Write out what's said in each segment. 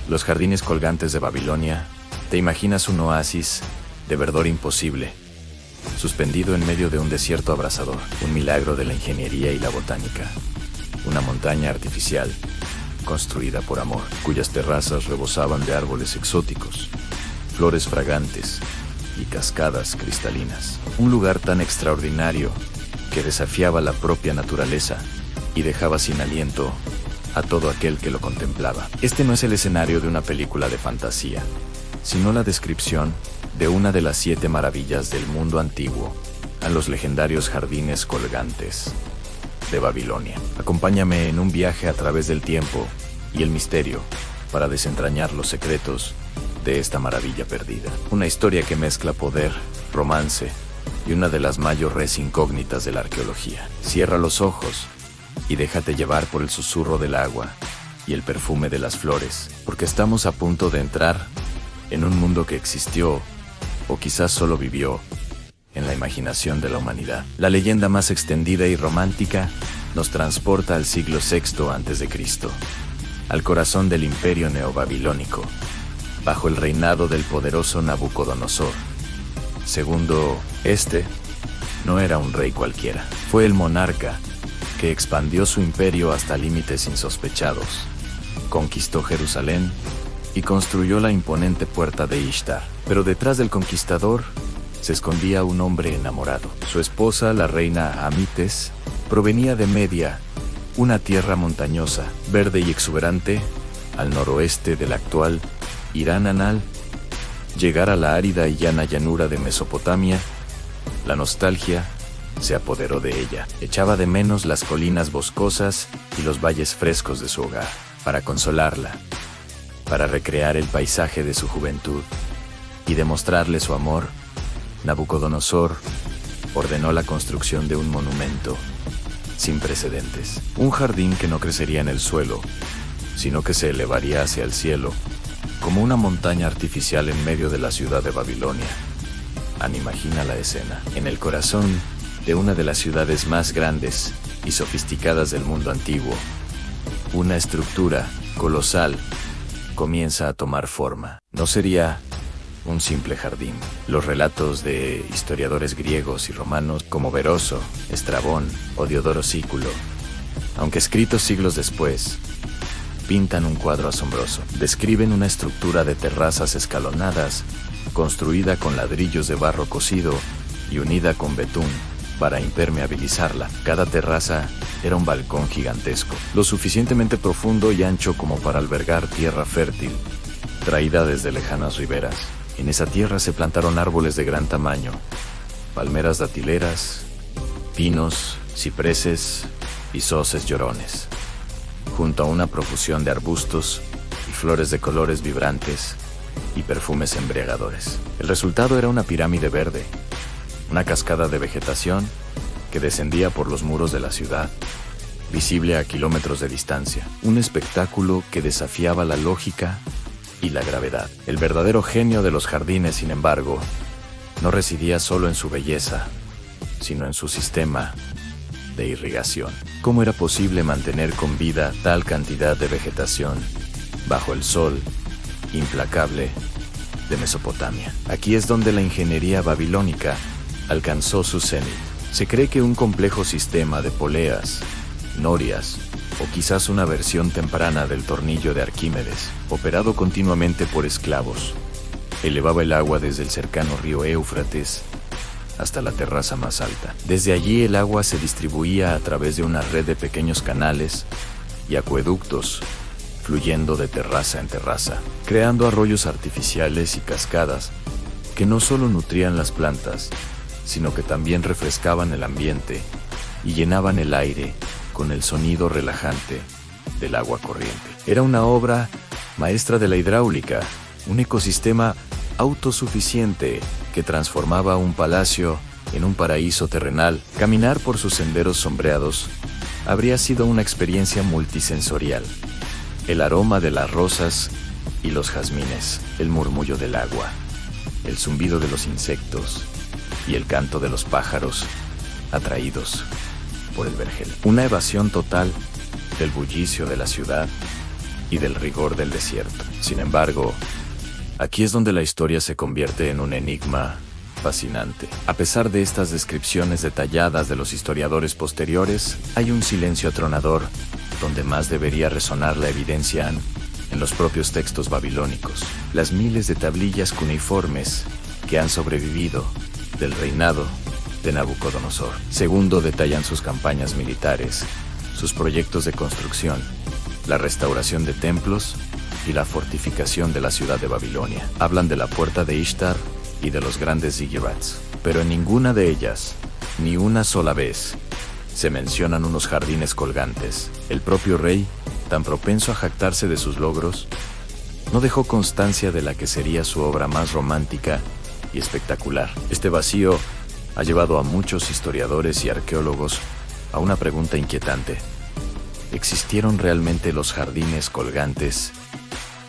Los jardines colgantes de Babilonia, te imaginas un oasis de verdor imposible, suspendido en medio de un desierto abrasador, un milagro de la ingeniería y la botánica, una montaña artificial construida por amor, cuyas terrazas rebosaban de árboles exóticos, flores fragantes y cascadas cristalinas. Un lugar tan extraordinario que desafiaba la propia naturaleza y dejaba sin aliento a todo aquel que lo contemplaba. Este no es el escenario de una película de fantasía, sino la descripción de una de las 7 maravillas del mundo antiguo, a los legendarios jardines colgantes de Babilonia. Acompáñame en un viaje a través del tiempo y el misterio para desentrañar los secretos de esta maravilla perdida. Una historia que mezcla poder, romance y una de las mayores incógnitas de la arqueología. Cierra los ojos y déjate llevar por el susurro del agua y el perfume de las flores, porque estamos a punto de entrar en un mundo que existió, o quizás solo vivió, en la imaginación de la humanidad. La leyenda más extendida y romántica nos transporta al siglo VI a.C., al corazón del imperio neobabilónico, bajo el reinado del poderoso Nabucodonosor. Segundo, este no era un rey cualquiera. Fue el monarca que expandió su imperio hasta límites insospechados, conquistó Jerusalén y construyó la imponente puerta de Ishtar. Pero detrás del conquistador se escondía un hombre enamorado. Su esposa, la reina Amites, provenía de Media, una tierra montañosa, verde y exuberante, al noroeste del actual Irán. Al llegar a la árida y llana llanura de Mesopotamia, la nostalgia se apoderó de ella. Echaba de menos las colinas boscosas y los valles frescos de su hogar. Para consolarla, para recrear el paisaje de su juventud y demostrarle su amor, Nabucodonosor ordenó la construcción de un monumento sin precedentes. Un jardín que no crecería en el suelo, sino que se elevaría hacia el cielo, como una montaña artificial en medio de la ciudad de Babilonia. Imagina la escena. En el corazón de una de las ciudades más grandes y sofisticadas del mundo antiguo, una estructura colosal comienza a tomar forma. No sería un simple jardín. Los relatos de historiadores griegos y romanos como Beroso, Estrabón o Diodoro Sículo, aunque escritos siglos después, pintan un cuadro asombroso. Describen una estructura de terrazas escalonadas, construida con ladrillos de barro cocido y unida con betún para impermeabilizarla. Cada terraza era un balcón gigantesco, lo suficientemente profundo y ancho como para albergar tierra fértil, traída desde lejanas riberas. En esa tierra se plantaron árboles de gran tamaño, palmeras datileras, pinos, cipreses y sauces llorones, junto a una profusión de arbustos y flores de colores vibrantes y perfumes embriagadores. El resultado era una pirámide verde, una cascada de vegetación que descendía por los muros de la ciudad, visible a kilómetros de distancia. Un espectáculo que desafiaba la lógica y la gravedad. El verdadero genio de los jardines, sin embargo, no residía solo en su belleza, sino en su sistema de irrigación. ¿Cómo era posible mantener con vida tal cantidad de vegetación bajo el sol implacable de Mesopotamia? Aquí es donde la ingeniería babilónica alcanzó su cenit. Se cree que un complejo sistema de poleas, norias o quizás una versión temprana del tornillo de Arquímedes, operado continuamente por esclavos, elevaba el agua desde el cercano río Éufrates hasta la terraza más alta. Desde allí el agua se distribuía a través de una red de pequeños canales y acueductos, fluyendo de terraza en terraza, creando arroyos artificiales y cascadas que no solo nutrían las plantas, sino que también refrescaban el ambiente y llenaban el aire con el sonido relajante del agua corriente. Era una obra maestra de la hidráulica, un ecosistema autosuficiente que transformaba un palacio en un paraíso terrenal. Caminar por sus senderos sombreados habría sido una experiencia multisensorial. El aroma de las rosas y los jazmines, el murmullo del agua, el zumbido de los insectos y el canto de los pájaros atraídos por el vergel. Una evasión total del bullicio de la ciudad y del rigor del desierto. Sin embargo, aquí es donde la historia se convierte en un enigma fascinante. A pesar de estas descripciones detalladas de los historiadores posteriores, hay un silencio atronador donde más debería resonar la evidencia en los propios textos babilónicos. Las miles de tablillas cuneiformes que han sobrevivido del reinado de Nabucodonosor. Segundo, detallan sus campañas militares, sus proyectos de construcción, la restauración de templos y la fortificación de la ciudad de Babilonia. Hablan de la puerta de Ishtar y de los grandes ziggurats, pero en ninguna de ellas, ni una sola vez, se mencionan unos jardines colgantes. El propio rey, tan propenso a jactarse de sus logros, no dejó constancia de la que sería su obra más romántica y espectacular. Este vacío ha llevado a muchos historiadores y arqueólogos a una pregunta inquietante. ¿Existieron realmente los jardines colgantes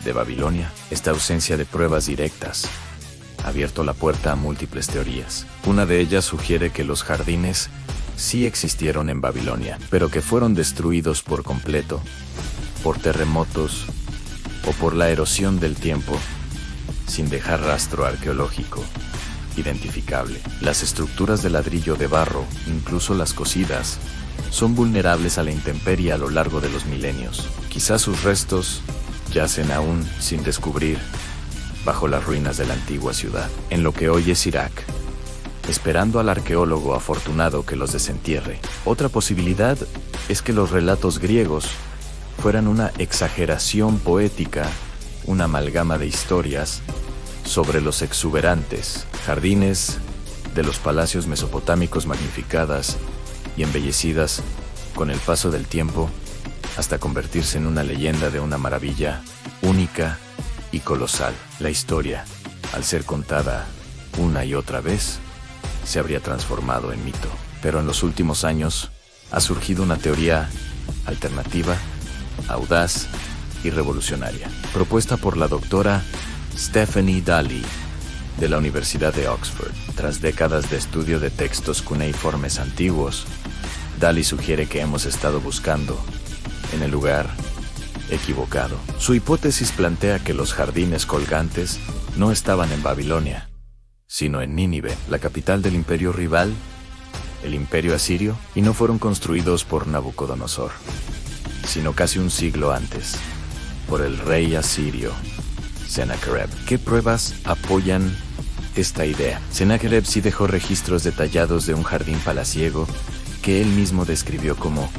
de Babilonia? Esta ausencia de pruebas directas ha abierto la puerta a múltiples teorías. Una de ellas sugiere que los jardines sí existieron en Babilonia, pero que fueron destruidos por completo, por terremotos o por la erosión del tiempo, sin dejar rastro arqueológico identificable. Las estructuras de ladrillo de barro, incluso las cocidas, son vulnerables a la intemperie a lo largo de los milenios. Quizás sus restos yacen aún sin descubrir bajo las ruinas de la antigua ciudad, en lo que hoy es Irak, esperando al arqueólogo afortunado que los desentierre. Otra posibilidad es que los relatos griegos fueran una exageración poética, una amalgama de historias sobre los exuberantes jardines de los palacios mesopotámicos magnificadas y embellecidas con el paso del tiempo hasta convertirse en una leyenda de una maravilla única y colosal. La historia, al ser contada una y otra vez, se habría transformado en mito. Pero en los últimos años ha surgido una teoría alternativa, audaz y revolucionaria, propuesta por la doctora Stephanie Dalley de la Universidad de Oxford. Tras décadas de estudio de textos cuneiformes antiguos, Dalley sugiere que hemos estado buscando en el lugar equivocado. Su hipótesis plantea que los jardines colgantes no estaban en Babilonia, sino en Nínive, la capital del imperio rival, el imperio asirio, y no fueron construidos por Nabucodonosor, sino casi un siglo antes, por el rey asirio Sennacherib. ¿Qué pruebas apoyan esta idea? Sennacherib sí dejó registros detallados de un jardín palaciego que él mismo describió como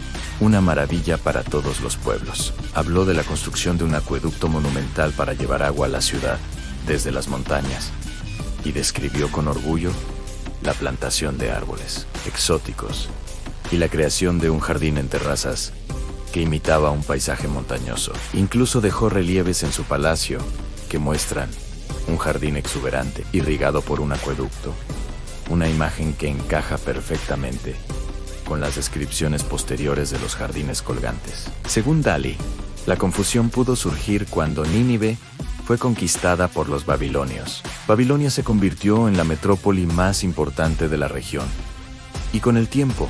una maravilla para todos los pueblos. Habló de la construcción de un acueducto monumental para llevar agua a la ciudad desde las montañas, y describió con orgullo la plantación de árboles exóticos y la creación de un jardín en terrazas que imitaba un paisaje montañoso. Incluso dejó relieves en su palacio que muestran un jardín exuberante irrigado por un acueducto, una imagen que encaja perfectamente con las descripciones posteriores de los jardines colgantes. Según Dalley, la confusión pudo surgir cuando Nínive fue conquistada por los babilonios. Babilonia se convirtió en la metrópoli más importante de la región, y con el tiempo,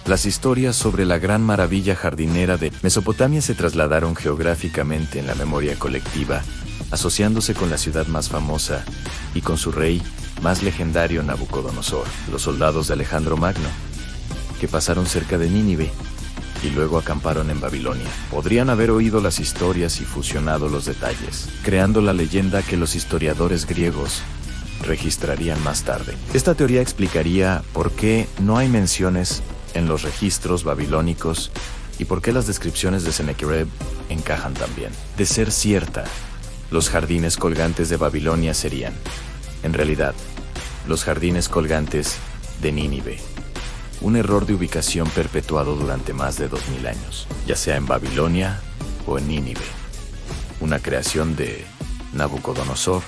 las historias sobre la gran maravilla jardinera de Mesopotamia se trasladaron geográficamente en la memoria colectiva, asociándose con la ciudad más famosa y con su rey más legendario, Nabucodonosor. Los soldados de Alejandro Magno, que pasaron cerca de Nínive y luego acamparon en Babilonia, podrían haber oído las historias y fusionado los detalles, creando la leyenda que los historiadores griegos registrarían más tarde. Esta teoría explicaría por qué no hay menciones en los registros babilónicos y por qué las descripciones de Sennacherib encajan tan bien. De ser cierta, los jardines colgantes de Babilonia serían, en realidad, los jardines colgantes de Nínive, un error de ubicación perpetuado durante más de 2000 años, ya sea en Babilonia o en Nínive, una creación de Nabucodonosor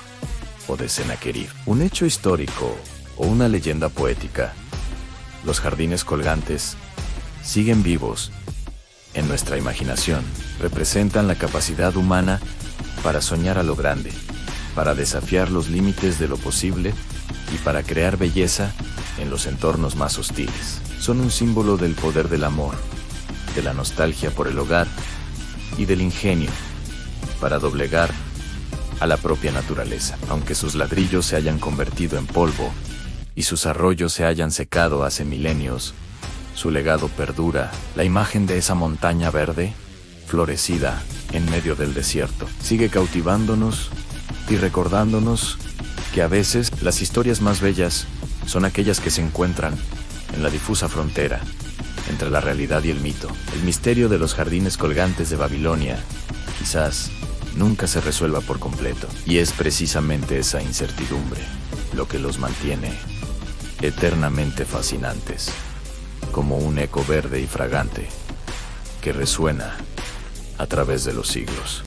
o de Sennacherib, un hecho histórico o una leyenda poética. Los jardines colgantes siguen vivos en nuestra imaginación, representan la capacidad humana para soñar a lo grande, para desafiar los límites de lo posible y para crear belleza en los entornos más hostiles. Son un símbolo del poder del amor, de la nostalgia por el hogar y del ingenio para doblegar a la propia naturaleza. Aunque sus ladrillos se hayan convertido en polvo y sus arroyos se hayan secado hace milenios, su legado perdura. La imagen de esa montaña verde, florecida en medio del desierto, sigue cautivándonos y recordándonos que a veces las historias más bellas son aquellas que se encuentran en la difusa frontera entre la realidad y el mito. El misterio de los jardines colgantes de Babilonia quizás nunca se resuelva por completo, y es precisamente esa incertidumbre lo que los mantiene eternamente fascinantes, como un eco verde y fragante que resuena a través de los siglos.